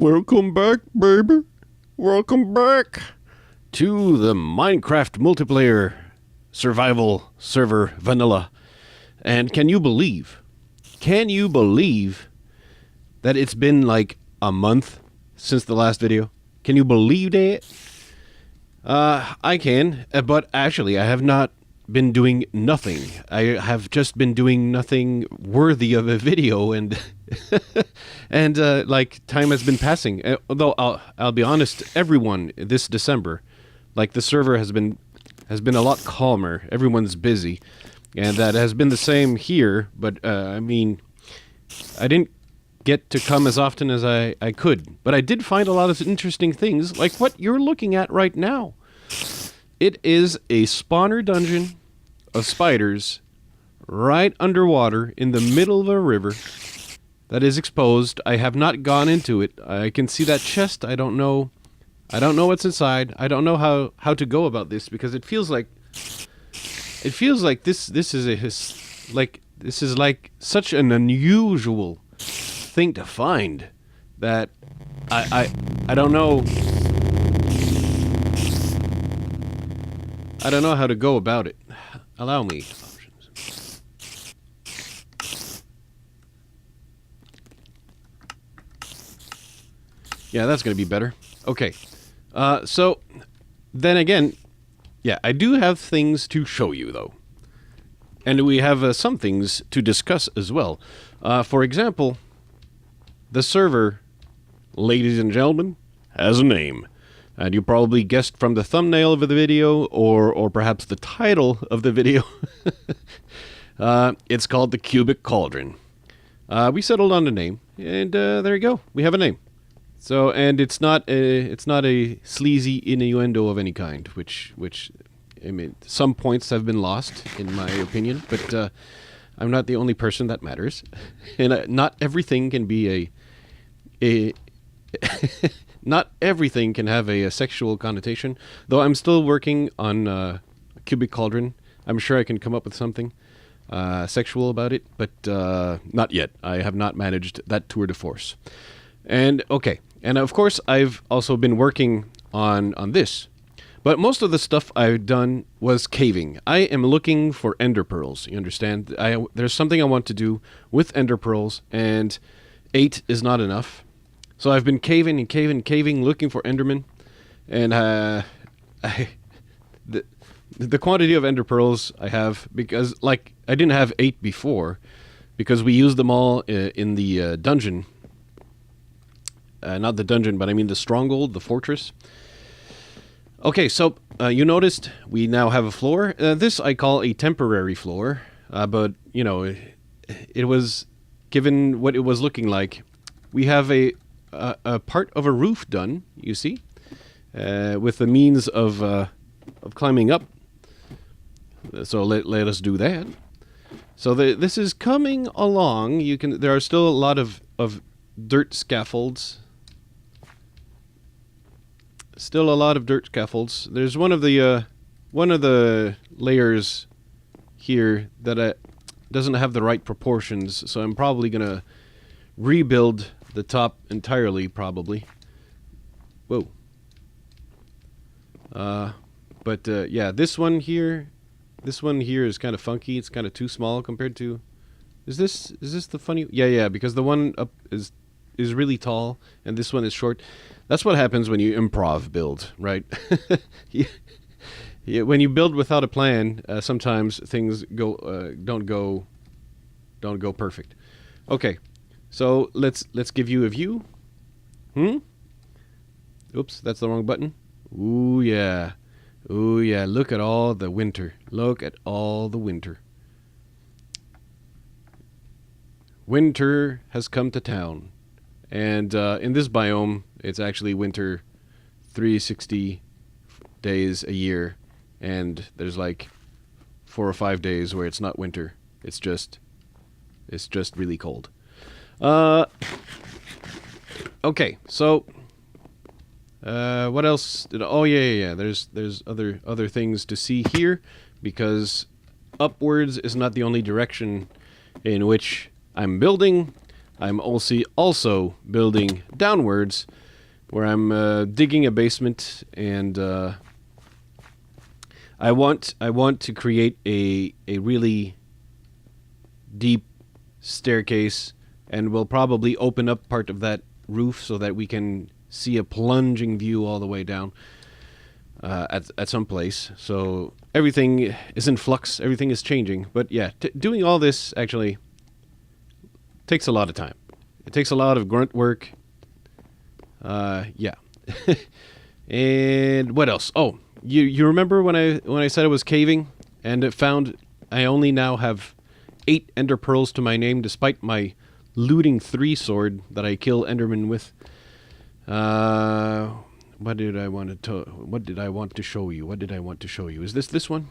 Welcome back, baby. Welcome back to the Minecraft multiplayer survival server vanilla. And can you believe that it's been like a month since the last video? Can you believe that? I can, but actually I have not been doing nothing. I have just been doing nothing worthy of a video, and and like time has been passing. Although I'll be honest, everyone this December, like the server has been a lot calmer. Everyone's busy, and that has been the same here. But I mean, I didn't get to come as often as I could, but I did find a lot of interesting things, like what you're looking at right now. It is a spawner dungeon of spiders right underwater in the middle of a river that is exposed. I have not gone into it. I can see that chest. I don't know what's inside. I don't know how to go about this, because it feels like this is like such an unusual thing to find that I don't know. I don't know how to go about it. Allow me. Yeah, that's going to be better. Okay. So, then again, yeah, I do have things to show you, though. And we have some things to discuss as well. For example, the server, ladies and gentlemen, has a name. And you probably guessed from the thumbnail of the video, or perhaps the title of the video. It's called the Cubic Cauldron. We settled on the name, and there you go. We have a name. So, and it's not a sleazy innuendo of any kind, which I mean, some points have been lost in my opinion, but I'm not the only person that matters, and not everything can be a not everything can have a sexual connotation, though I'm still working on a Cubic Cauldron. I'm sure I can come up with something sexual about it, but not yet. I have not managed that tour de force. And okay, and of course I've also been working on this, but most of the stuff I've done was caving. I am looking for ender pearls, you understand? There's something I want to do with ender pearls, and 8 is not enough. So I've been caving and caving, looking for endermen, and the quantity of ender pearls I have, because like I didn't have 8 before, because we used them all in the dungeon. Not the dungeon, but I mean the stronghold, the fortress. Okay, so you noticed we now have a floor. This I call a temporary floor, but you know, it was given what it was looking like. We have a part of a roof done, you see, with the means of climbing up. So let us do that. So this is coming along. There are still a lot of dirt scaffolds. Still a lot of dirt scaffolds. There's one of the layers here that doesn't have the right proportions, so I'm probably gonna rebuild the top entirely, probably. Whoa. But yeah, this one here is kind of funky. It's kind of too small compared to. Is this the funny? Yeah, because the one up is really tall and this one is short. That's what happens when you improv build, right? Yeah, when you build without a plan, sometimes things don't go perfect. Okay. So let's give you a view. Oops, that's the wrong button. Ooh yeah. Look at all the winter. Winter has come to town. And in this biome, it's actually winter 360 days a year, and there's like 4 or 5 days where it's not winter. It's just really cold. Okay, so what else oh yeah, there's other things to see here, because upwards is not the only direction in which I'm building. I'm also building downwards, where I'm digging a basement, and I want to create a really deep staircase, and we'll probably open up part of that roof so that we can see a plunging view all the way down at some place. So everything is in flux, everything is changing. But yeah, doing all this actually takes a lot of time. It takes a lot of grunt work. Yeah. And what else? Oh, you remember when I said I was caving and it found I only now have 8 ender pearls to my name, despite my looting 3 sword that I kill endermen with. What did I want to show you? Is this one?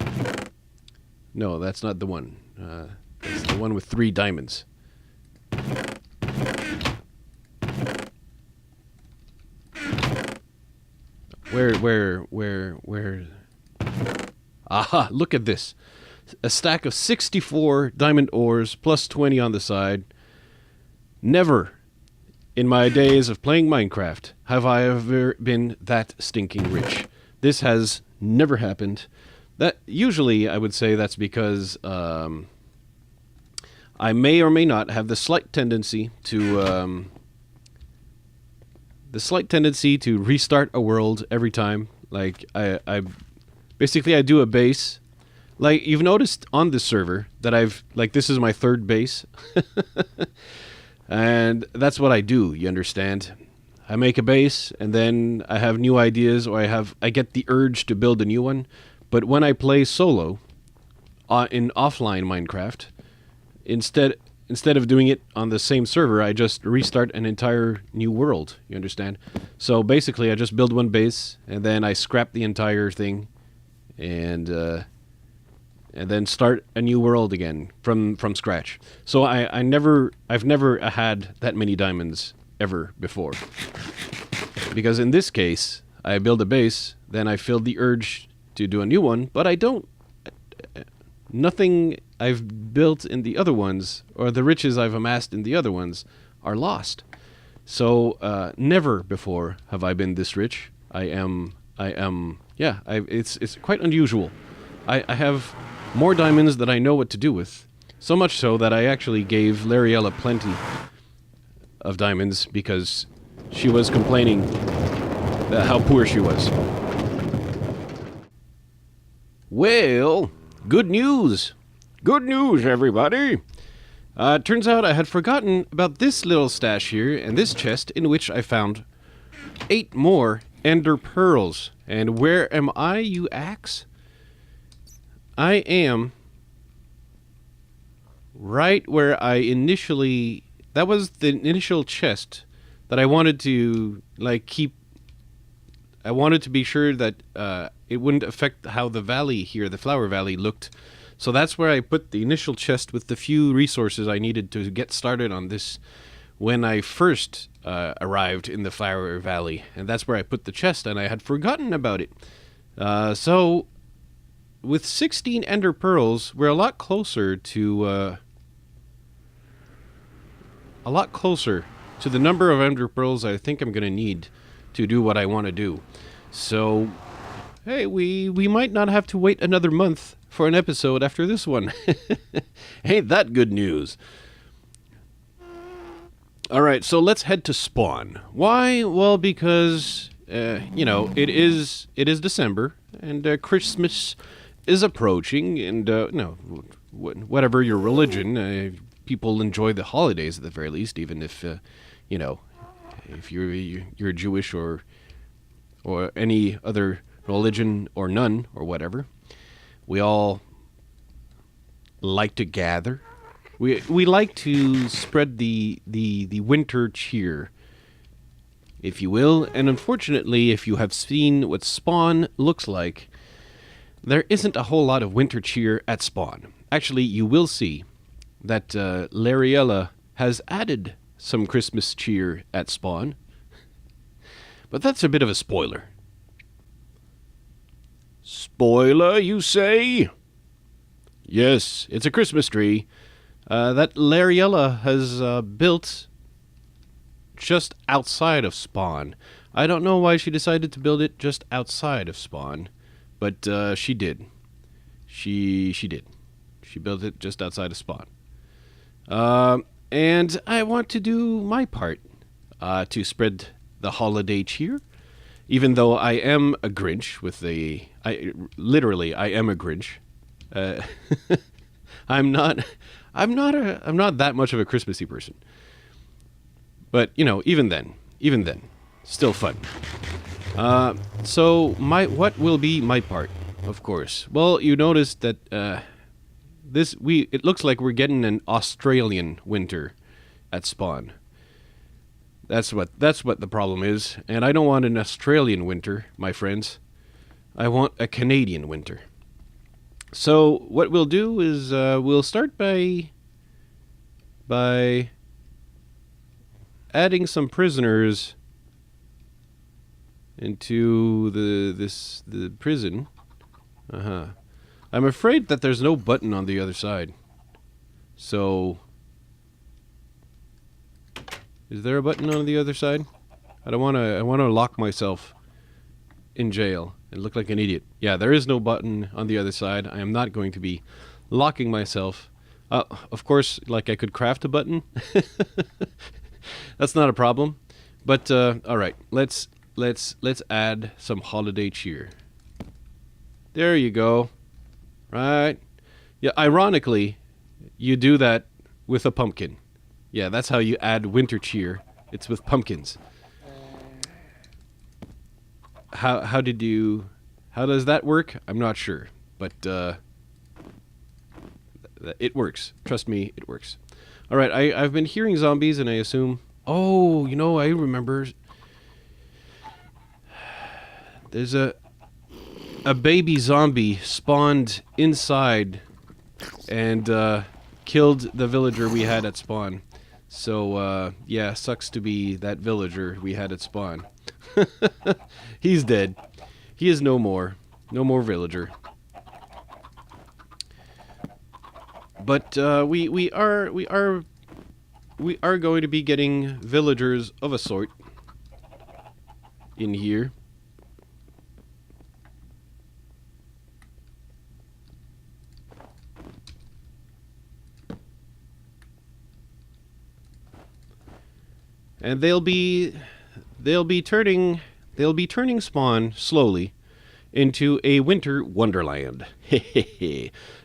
No, that's not the one. It's the one with 3 diamonds. Where? Aha, look at this. A stack of 64 diamond ores plus 20 on the side. Never in my days of playing Minecraft have I ever been that stinking rich. This has never happened. That usually I would say that's because I may or may not have the slight tendency to restart a world every time. Like I basically do a base. Like, you've noticed on this server that this is my 3rd base. And that's what I do, you understand? I make a base, and then I have new ideas, or I get the urge to build a new one. But when I play solo, in offline Minecraft, instead of doing it on the same server, I just restart an entire new world, you understand? So basically, I just build one base, and then I scrap the entire thing, and then start a new world again from scratch. So I've never had that many diamonds ever before. Because in this case, I build a base, then I feel the urge to do a new one, but I don't. Nothing I've built in the other ones, or the riches I've amassed in the other ones, are lost. So never before have I been this rich. It's quite unusual. I have more diamonds than I know what to do with. So much so that I actually gave Lariella plenty of diamonds because she was complaining how poor she was. Well, good news. Good news, everybody. Turns out I had forgotten about this little stash here and this chest in which I found 8 more ender pearls. And where am I, you axe? I am right where I initially... That was the initial chest that I wanted to, keep... I wanted to be sure that it wouldn't affect how the valley here, the Flower Valley, looked. So that's where I put the initial chest with the few resources I needed to get started on this when I first arrived in the Flower Valley. And that's where I put the chest, and I had forgotten about it. So... with 16 ender pearls, we're a lot closer to the number of ender pearls I think I'm going to need to do what I want to do. So, hey, we might not have to wait another month for an episode after this one. Ain't that good news? All right, so let's head to spawn. Why? Well, because it is December and Christmas is approaching, and whatever your religion, people enjoy the holidays at the very least, even if if you're Jewish or any other religion or none or whatever. We all like to gather. We like to spread the winter cheer, if you will. And unfortunately, if you have seen what spawn looks like, there isn't a whole lot of winter cheer at spawn. Actually, you will see that Lariella has added some Christmas cheer at spawn. But that's a bit of a spoiler. Spoiler, you say? Yes, it's a Christmas tree that Lariella has built just outside of spawn. I don't know why she decided to build it just outside of spawn, but she did. She did. She built it just outside of spawn. And I want to do my part to spread the holiday cheer. Even though I am a Grinch with the... literally, I am a Grinch. I'm not that much of a Christmassy person. But, you know, even then, still fun. So what will be my part, of course? Well, you noticed that it looks like we're getting an Australian winter at spawn. That's what the problem is, and I don't want an Australian winter, my friends. I want a Canadian winter. So what we'll do is we'll start by adding some prisoners into the prison. I'm afraid that there's no button on the other side. So, is there a button on the other side? I want to lock myself in jail and look like an idiot. Yeah, there is no button on the other side. I am not going to be locking myself. Of course, like I could craft a button. That's not a problem. But all right, let's add some holiday cheer. There you go. Right. Yeah, ironically, you do that with a pumpkin. Yeah, that's how you add winter cheer. It's with pumpkins. How does that work? I'm not sure, but it works. Trust me, it works. All right, I've been hearing zombies, and I assume... Oh, you know, I remember. There's a baby zombie spawned inside and killed the villager we had at spawn. So, yeah, sucks to be that villager we had at spawn. He's dead. He is no more. No more villager. But we are going to be getting villagers of a sort in here. And they'll be turning spawn slowly into a winter wonderland.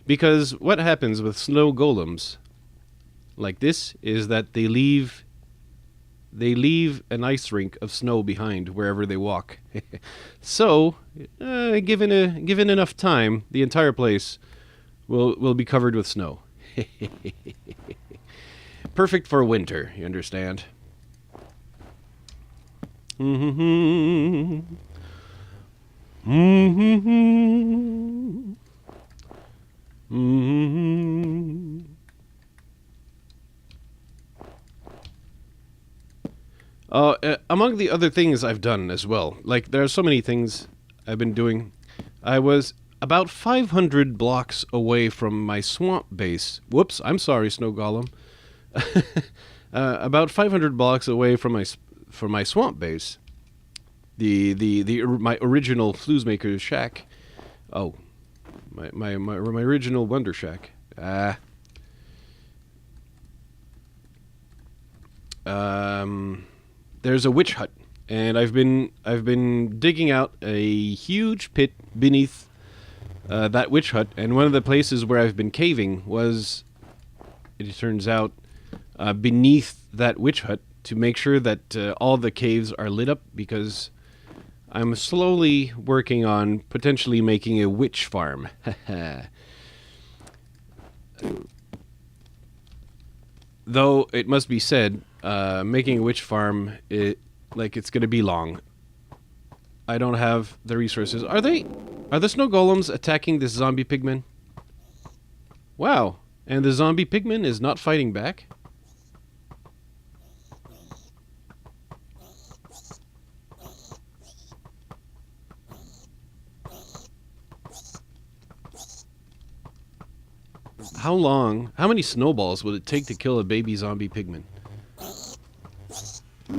Because what happens with snow golems like this is that they leave an ice rink of snow behind wherever they walk. So, given enough time, the entire place will be covered with snow. Perfect for winter, you understand? Among the other things I've done as well, like there are so many things I've been doing. I was about 500 blocks away from my swamp base. Whoops, I'm sorry, Snow Golem. About 500 blocks away from my swamp base. My original Flouzemaker shack. Oh, my original Wonder Shack. There's a witch hut, and I've been digging out a huge pit beneath that witch hut, and one of the places where I've been caving was, it turns out, beneath that witch hut to make sure that all the caves are lit up, because I'm slowly working on potentially making a witch farm. Though it must be said, making a witch farm, it's going to be long. I don't have the resources. Are the snow golems attacking this zombie pigman? Wow, and the zombie pigman is not fighting back? How many snowballs would it take to kill a baby zombie pigman? I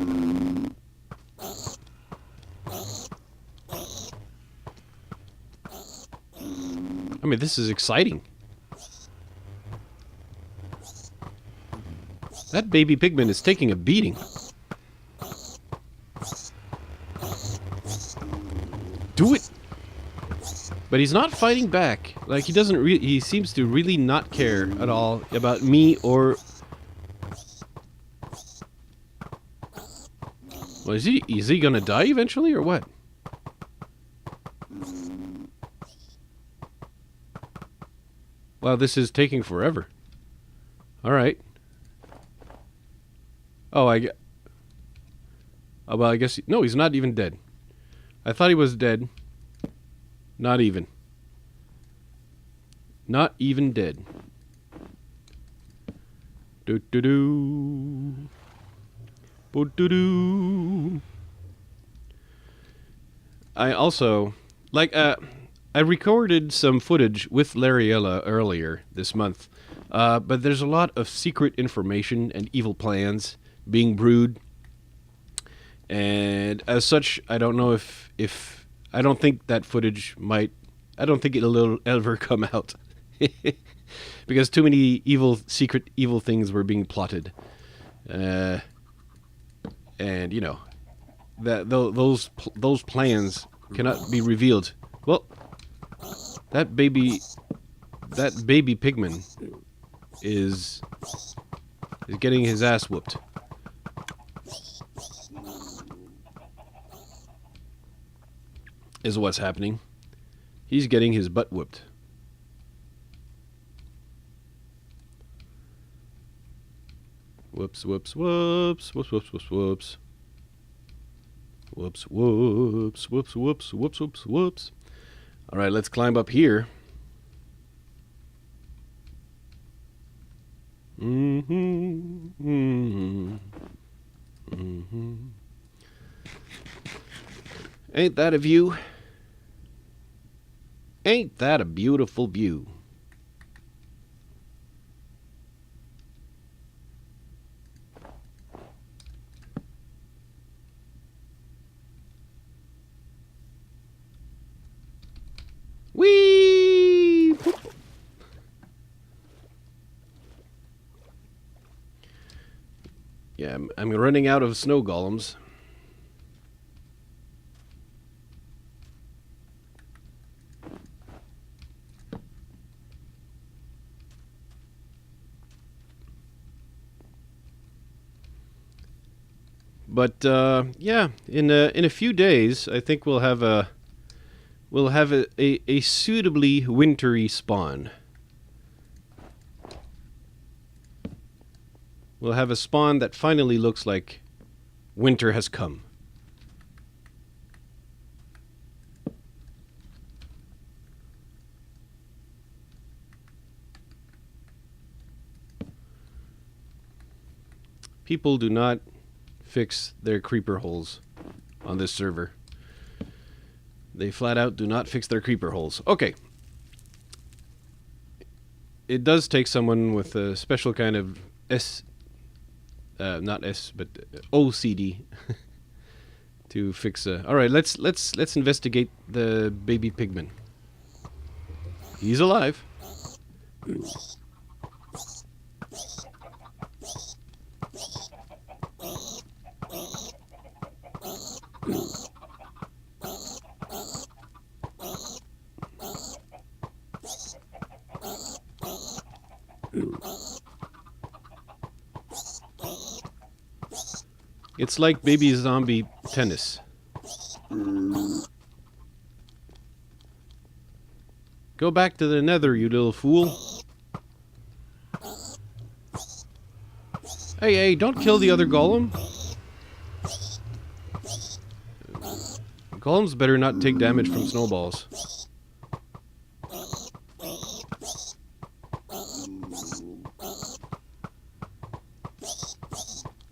mean, this is exciting. That baby pigman is taking a beating. Do it! But he's not fighting back. Like, he doesn't he seems to really not care at all about me or... Well, is he gonna die eventually or what? Wow, this is taking forever. Alright. Oh, well, I guess... No, he's not even dead. I thought he was dead. Not even. Not even dead. Do-do-do. Bo-do-do. I also... Like, I recorded some footage with Lariella earlier this month. But there's a lot of secret information and evil plans being brewed. And as such, I don't know if I don't think that footage might... I don't think it'll ever come out. Because too many secret evil things were being plotted. And, you know, those plans cannot be revealed. Well, that baby pigman is getting his ass whooped. Is what's happening. He's getting his butt whooped. Whoops, whoops, whoops, whoops, whoops, whoops, whoops. Whoops, whoops, whoops, whoops, whoops, whoops, whoops. Alright, let's climb up here. Ain't that a view? Ain't that a beautiful view? Whee! Yeah, I'm running out of snow golems. But yeah, in a few days, I think we'll have a suitably wintry spawn. We'll have a spawn that finally looks like winter has come. People do not fix their creeper holes on this server. They flat out do not fix their creeper holes. Okay. It does take someone with a special kind of not S, but OCD to fix a... Alright, let's investigate the baby pigman. He's alive. It's like baby zombie tennis. Go back to the nether, you little fool. Hey, don't kill the other golem. Golems better not take damage from snowballs.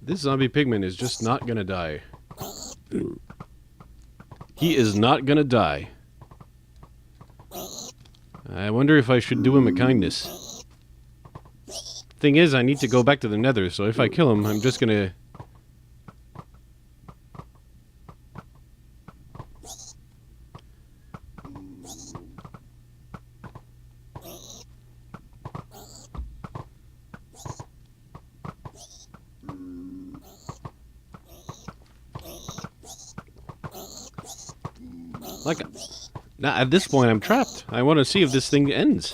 This zombie pigman is just not gonna die. He is not gonna die. I wonder if I should do him a kindness. Thing is, I need to go back to the nether, so if I kill him, I'm just gonna Like, now at this point, I'm trapped. I want to see if this thing ends.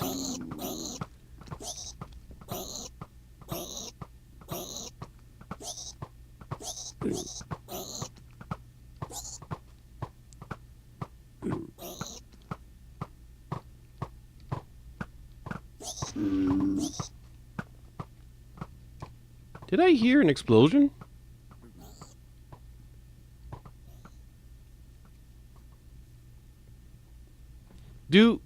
Did I hear an explosion? Do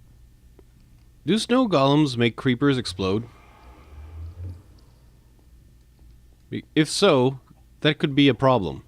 snow golems make creepers explode? If so, that could be a problem.